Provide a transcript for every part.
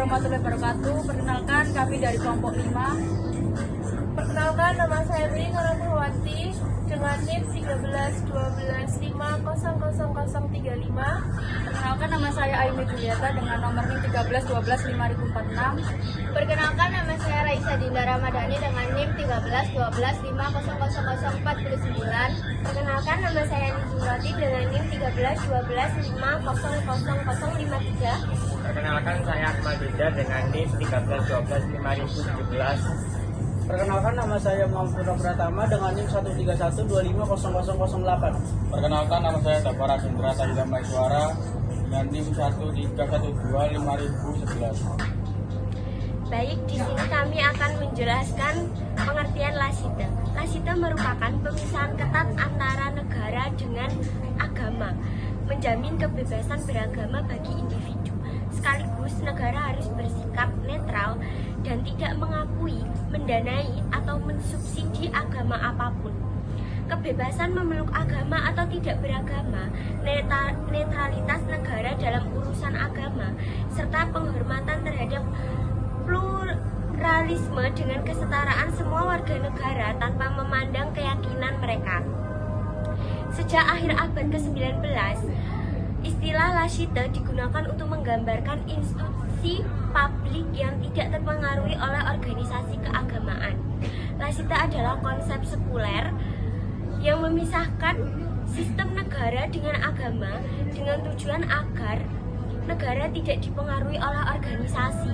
warahmatullahi wabarakatuh. Perkenalkan, kami dari kelompok 5. Perkenalkan, nama saya Bri Nurahwati dengan NIM 13-12-5-00035. Perkenalkan, nama saya Aimi Julieta dengan nomor NIM 13-12-5046. Perkenalkan, nama saya Raisa Dinda Ramadhani dengan NIM 13-12-5-00049. Perkenalkan, nama saya Nizurati dengan NIM 13-12-5-00053. Perkenalkan, saya Akmal Dinda dengan NIM 13-12-5017. Perkenalkan, nama saya Muhammad Pratama dengan NIM 131250008. Perkenalkan, nama saya Dapar Asindra Tahila Maiswara dengan NIM 13125.011. Baik, di sini kami akan menjelaskan pengertian lasita. Lasita merupakan pemisahan ketat antara negara dengan agama, menjamin kebebasan beragama bagi individu. Sekaligus negara harus bersikap netral dan tidak mengakui, mendanai, atau mensubsidi agama apapun. Kebebasan memeluk agama atau tidak beragama, netralitas negara dalam urusan agama, serta penghormatan terhadap pluralisme dengan kesetaraan semua warga negara tanpa memandang keyakinan mereka. Sejak akhir abad ke-19, istilah lasita digunakan untuk menggambarkan institusi publik yang tidak terpengaruhi oleh organisasi keagamaan. Lasita adalah konsep sekuler yang memisahkan sistem negara dengan agama dengan tujuan agar negara tidak dipengaruhi oleh organisasi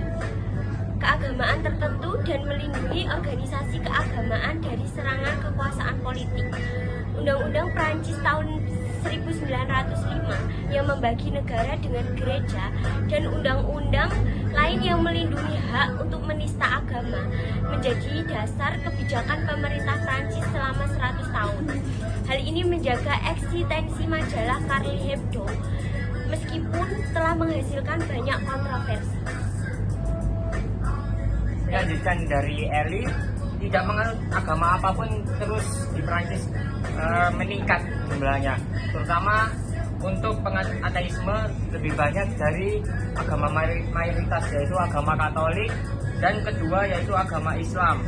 keagamaan tertentu dan melindungi organisasi keagamaan dari serangan kekuasaan politik. Undang-Undang Prancis tahun 1905 yang membagi negara dengan gereja dan undang-undang lain yang melindungi hak untuk menista agama menjadi dasar kebijakan pemerintah Prancis selama 100 tahun. Hal ini menjaga eksistensi majalah Charlie Hebdo meskipun telah menghasilkan banyak kontroversi. Lanjutkan dari Eli, tidak menganut agama apapun terus di Prancis meningkat jumlahnya, terutama untuk penganut ateisme lebih banyak dari agama mayoritas, yaitu agama Katolik, dan kedua yaitu agama Islam.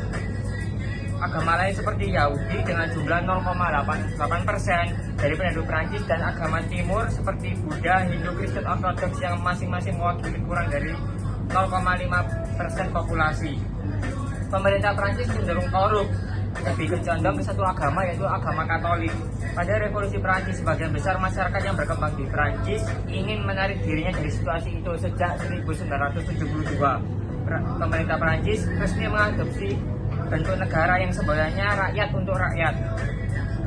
Agama lain seperti Yahudi dengan jumlah 0,88% dari penduduk Prancis, dan agama Timur seperti Buddha, Hindu, Kristen, Ortodoks yang masing-masing mewakili kurang dari 0,5% populasi. Pemerintah Prancis cenderung korup, lebih condong ke satu agama, yaitu agama Katolik. Pada revolusi Prancis, sebagian besar masyarakat yang berkembang di Prancis ingin menarik dirinya dari situasi itu. Sejak 1972, pemerintah Prancis resmi mengadopsi bentuk negara yang sebenarnya rakyat untuk rakyat,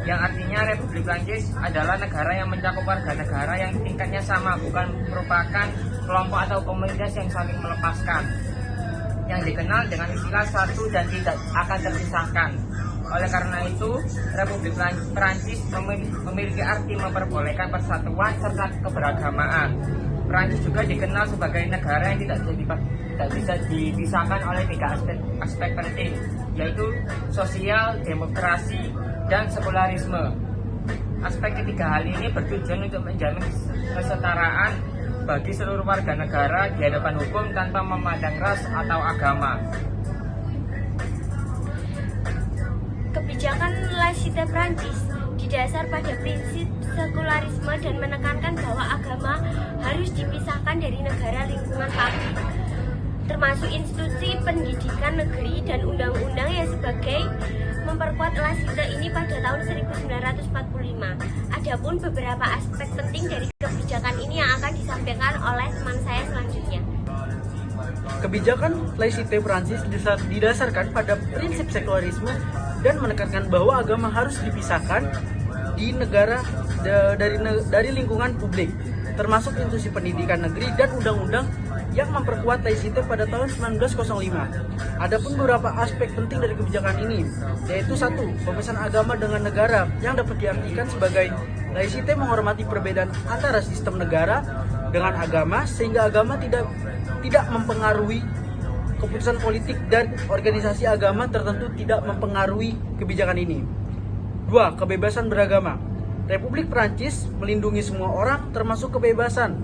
yang artinya Republik Prancis adalah negara yang mencakup warga negara yang tingkatnya sama, bukan merupakan kelompok atau komunitas yang saling melepaskan, yang dikenal dengan istilah satu dan tidak akan terpisahkan. Oleh karena itu, Republik Prancis memiliki arti memperbolehkan persatuan serta keberagamaan. Prancis juga dikenal sebagai negara yang tidak bisa dipisahkan oleh 3 aspek penting, yaitu sosial, demokrasi, dan sekularisme. Aspek ketiga hal ini bertujuan untuk menjamin kesetaraan bagi seluruh warga negara di hadapan hukum tanpa memandang ras atau agama. Kebijakan lasita Prancis didasar pada prinsip sekularisme dan menekankan bahwa agama harus dipisahkan dari negara lingkungan publik, termasuk institusi pendidikan negeri dan undang-undang yang sebagai memperkuat lasita ini pada tahun 1945. Adapun beberapa aspek penting dari kebijakan ini yang akan disampaikan oleh teman saya selanjutnya. Kebijakan laicite Prancis didasarkan pada prinsip sekularisme dan menekankan bahwa agama harus dipisahkan di negara dari lingkungan publik, termasuk institusi pendidikan negeri dan undang-undang yang memperkuat laicite pada tahun 1905. Adapun beberapa aspek penting dari kebijakan ini, yaitu 1. Pemisahan agama dengan negara, yang dapat diartikan sebagai laicite menghormati perbedaan antara sistem negara dengan agama sehingga agama tidak mempengaruhi keputusan politik dan organisasi agama tertentu tidak mempengaruhi kebijakan ini. 2. Kebebasan beragama. Republik Prancis melindungi semua orang termasuk kebebasan.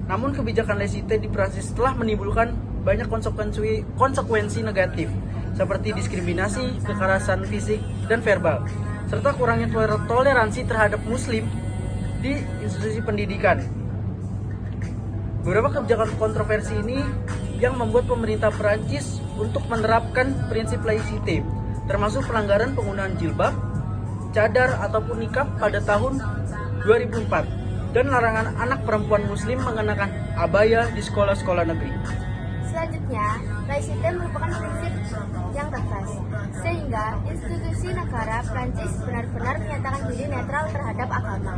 Namun kebijakan laicite di Prancis telah menimbulkan banyak konsekuensi negatif seperti diskriminasi, kekerasan fisik dan verbal, serta kurangnya toleransi terhadap muslim di institusi pendidikan. Beberapa kebijakan kontroversi ini yang membuat pemerintah Perancis untuk menerapkan prinsip laicite, termasuk pelanggaran penggunaan jilbab, cadar ataupun nikah pada tahun 2004 dan larangan anak perempuan muslim mengenakan abaya di sekolah-sekolah negeri. Selanjutnya, laicite merupakan prinsip yang tegas, sehingga institusi negara Prancis benar-benar menyatakan diri netral terhadap agama.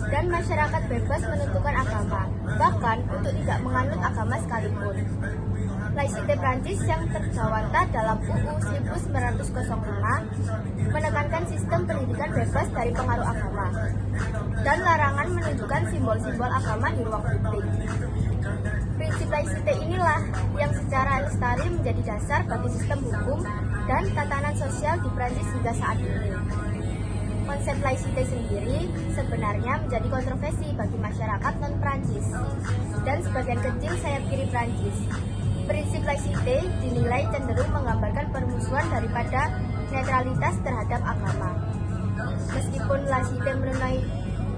Dan masyarakat bebas menentukan agama, bahkan untuk tidak menganut agama sekalipun. Laicite Prancis yang terjawanta dalam UU 1905 menekankan sistem pendidikan bebas dari pengaruh agama dan larangan menunjukkan simbol-simbol agama di ruang publik. Prinsip laicite inilah yang secara lestari menjadi dasar bagi sistem hukum dan tatanan sosial di Prancis hingga saat ini. Konsep laicite sendiri sebenarnya menjadi kontroversi bagi masyarakat non-Prancis dan sebagian kecil sayap kiri Prancis. Prinsip laicite dinilai cenderung menggambarkan permusuhan daripada netralitas terhadap agama. Meskipun laicite menuai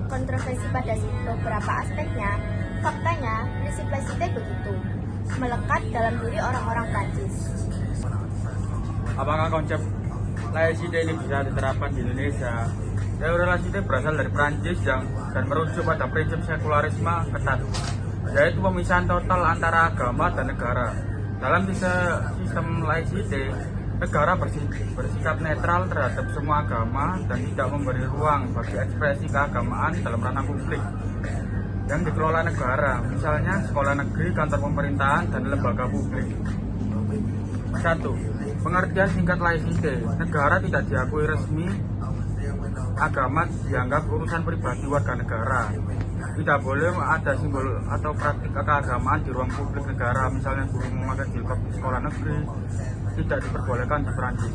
kontroversi pada beberapa aspeknya, faktanya prinsip laicite begitu melekat dalam diri orang-orang Prancis. Apakah konsep laicite ini bisa diterapkan di Indonesia? Teori laicite berasal dari Prancis dan merujuk pada prinsip sekularisme ketat, yaitu pemisahan total antara agama dan negara. Dalam sistem laicite, negara bersikap netral terhadap semua agama dan tidak memberi ruang bagi ekspresi keagamaan dalam ranah publik yang dikelola negara, misalnya sekolah negeri, kantor pemerintahan, dan lembaga publik. 1. Pengertian singkat laicite. Negara tidak diakui resmi, agama dianggap urusan pribadi warga negara. Tidak boleh ada simbol atau praktik keagamaan di ruang publik negara, misalnya guru memakai jilbab di sekolah negeri, tidak diperbolehkan di Prancis.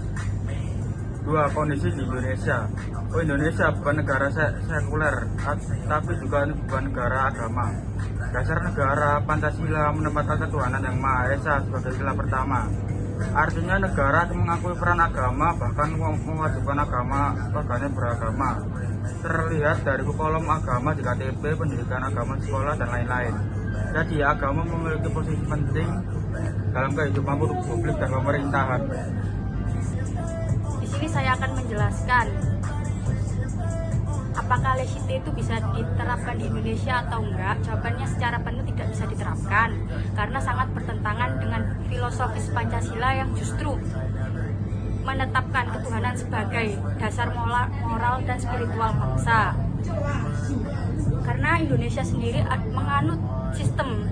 2. Kondisi di Indonesia. Indonesia bukan negara sekuler, tapi juga bukan negara agama. Dasar negara Pancasila menempatkan ketuhanan yang Maha Esa sebagai sila pertama. Artinya negara mengakui peran agama, bahkan mewajibkan agama warganya beragama. Terlihat dari kolom agama di KTP, pendidikan agama di sekolah, dan lain-lain. Jadi agama memiliki posisi penting dalam kehidupan publik dan pemerintahan. Di sini saya akan menjelaskan apakah laicite itu bisa diterapkan di Indonesia atau enggak. Jawabannya secara penuh tidak bisa diterapkan karena sangat bertentangan dengan filosofis Pancasila yang justru menetapkan ketuhanan sebagai dasar moral dan spiritual bangsa. Karena Indonesia sendiri menganut sistem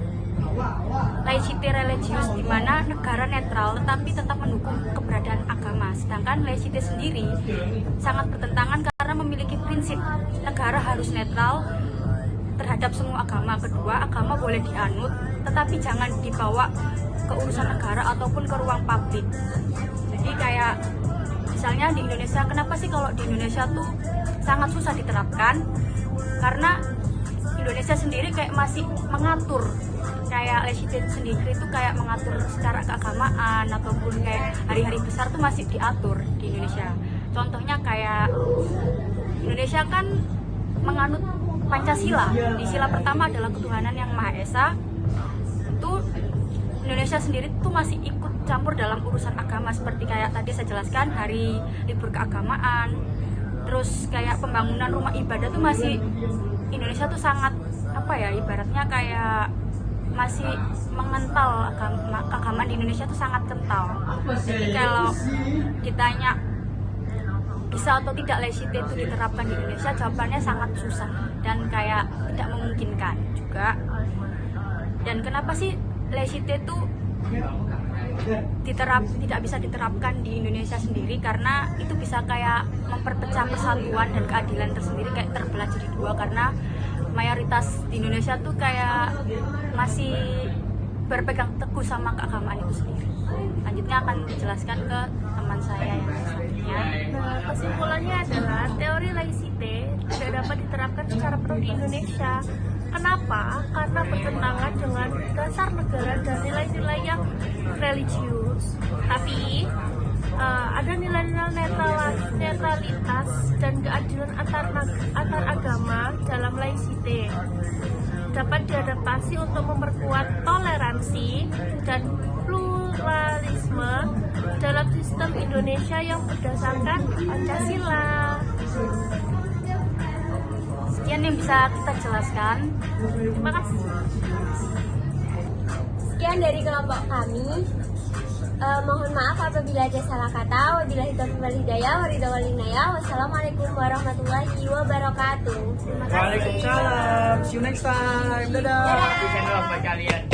laicite religius, di mana negara netral tetapi tetap mendukung keberadaan agama. Sedangkan laicite sendiri sangat bertentangan karena memiliki prinsip negara harus netral terhadap semua agama. Kedua, agama boleh dianut tetapi jangan dibawa ke urusan negara ataupun ke ruang publik. Jadi kayak misalnya di Indonesia, kenapa sih kalau di Indonesia tuh sangat susah diterapkan? Karena Indonesia sendiri kayak masih mengatur, kayak laicite sendiri itu kayak mengatur secara keagamaan ataupun kayak hari-hari besar tuh masih diatur di Indonesia. Contohnya kayak Indonesia kan menganut Pancasila. Di sila pertama adalah ketuhanan yang Maha Esa. Itu Indonesia sendiri tuh masih ikut campur dalam urusan agama, seperti kayak tadi saya jelaskan hari libur keagamaan. Terus kayak pembangunan rumah ibadah tuh masih Indonesia tuh sangat ibaratnya kayak masih mengental keagamaan di Indonesia tuh sangat kental. Jadi kalau ditanya bisa atau tidak laicite itu diterapkan di Indonesia, jawabannya sangat susah dan kayak tidak memungkinkan juga. Dan kenapa sih laicite itu tidak bisa diterapkan di Indonesia sendiri? Karena itu bisa kayak memperpecah persatuan dan keadilan tersendiri, kayak terbelah jadi dua, karena mayoritas di Indonesia tuh kayak masih berpegang teguh sama keagamaan itu sendiri. Lanjutnya akan dijelaskan ke teman saya yang selanjutnya. Nah, kesimpulannya adalah teori laicite tidak dapat diterapkan secara penuh di Indonesia Kenapa? Karena bertentangan dengan dasar negara dan nilai-nilai yang religius. Tapi ada nilai-nilai netralitas dan keadilan antar agama dalam laicite. Dapat diadaptasi untuk memperkuat toleransi dan pluralisme dalam sistem Indonesia yang berdasarkan Pancasila. Sekian yang bisa kita jelaskan. Terima kasih. Sekian dari kelompok kami. Mohon maaf apabila ada salah kata. Wabillahi taufiq wal hidayah. Wassalamualaikum warahmatullahi wabarakatuh. Terima kasih. Waalaikumsalam. See you next time. Dadah. Di channel buat kalian.